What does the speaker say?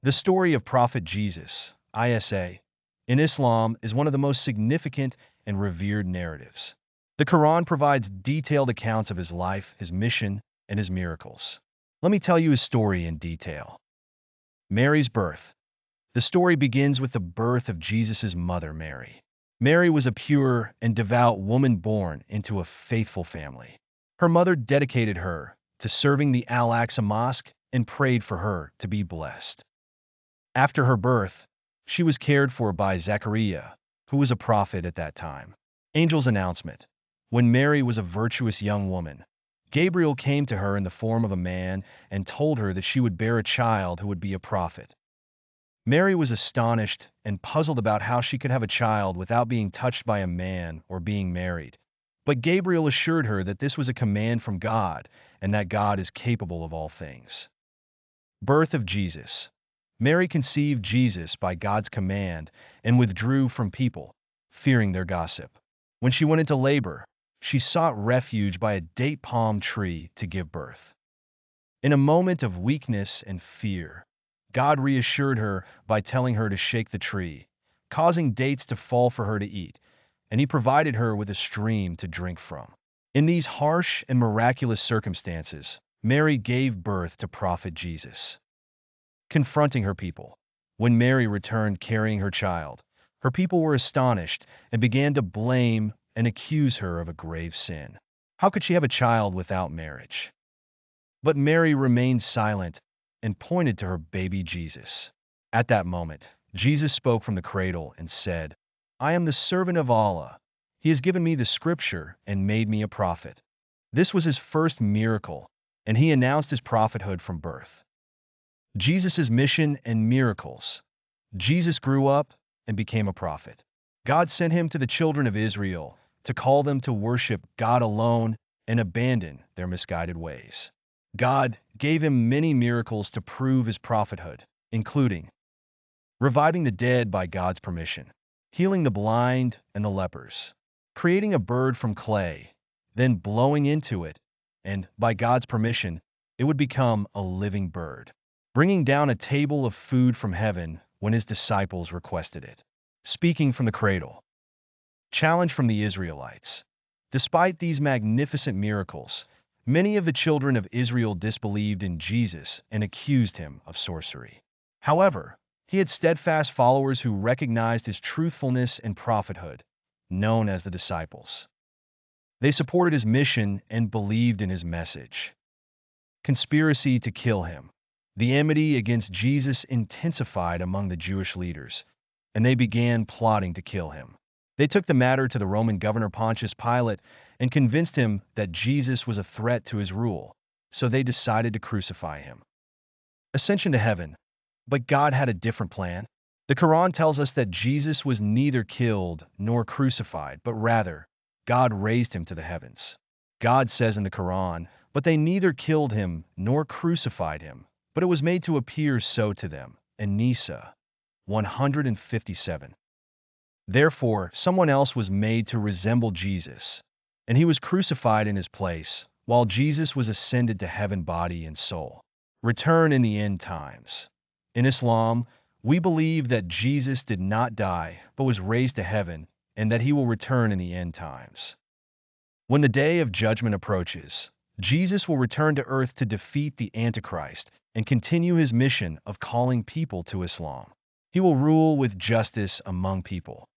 The story of Prophet Jesus, Isa, in Islam is one of the most significant and revered narratives. The Quran provides detailed accounts of his life, his mission, and his miracles. Let me tell you his story in detail. Mary's birth. The story begins with the birth of Jesus' mother, Mary. Mary was a pure and devout woman born into a faithful family. Her mother dedicated her to serving the Al-Aqsa Mosque and prayed for her to be blessed. After her birth, she was cared for by Zechariah, who was a prophet at that time. Angel's announcement. When Mary was a virtuous young woman, Gabriel came to her in the form of a man and told her that she would bear a child who would be a prophet. Mary was astonished and puzzled about how she could have a child without being touched by a man or being married. But Gabriel assured her that this was a command from God and that God is capable of all things. Birth of Jesus. Mary conceived Jesus by God's command and withdrew from people, fearing their gossip. When she went into labor, she sought refuge by a date palm tree to give birth. In a moment of weakness and fear, God reassured her by telling her to shake the tree, causing dates to fall for her to eat, and he provided her with a stream to drink from. In these harsh and miraculous circumstances, Mary gave birth to Prophet Jesus. Confronting her people. When Mary returned carrying her child, her people were astonished and began to blame and accuse her of a grave sin. How could she have a child without marriage? But Mary remained silent and pointed to her baby Jesus. At that moment, Jesus spoke from the cradle and said, "I am the servant of Allah. He has given me the scripture and made me a prophet." This was his first miracle, and he announced his prophethood from birth. Jesus' mission and miracles. Jesus grew up and became a prophet. God sent him to the children of Israel to call them to worship God alone and abandon their misguided ways. God gave him many miracles to prove his prophethood, including reviving the dead by God's permission, healing the blind and the lepers, creating a bird from clay, then blowing into it, and by God's permission, it would become a living bird, bringing down a table of food from heaven when his disciples requested it, speaking from the cradle. Challenge from the Israelites. Despite these magnificent miracles, many of the children of Israel disbelieved in Jesus and accused him of sorcery. However, he had steadfast followers who recognized his truthfulness and prophethood, known as the disciples. They supported his mission and believed in his message. Conspiracy to kill him. The enmity against Jesus intensified among the Jewish leaders, and they began plotting to kill him. They took the matter to the Roman governor Pontius Pilate and convinced him that Jesus was a threat to his rule, so they decided to crucify him. Ascension to heaven. But God had a different plan. The Quran tells us that Jesus was neither killed nor crucified, but rather, God raised him to the heavens. God says in the Quran, "But they neither killed him nor crucified him, but it was made to appear so to them." An-Nisa 157. Therefore, someone else was made to resemble Jesus, and he was crucified in his place, while Jesus was ascended to heaven body and soul. Return in the end times. In Islam, we believe that Jesus did not die, but was raised to heaven, and that he will return in the end times. When the day of judgment approaches, Jesus will return to earth to defeat the Antichrist and continue his mission of calling people to Islam. He will rule with justice among people.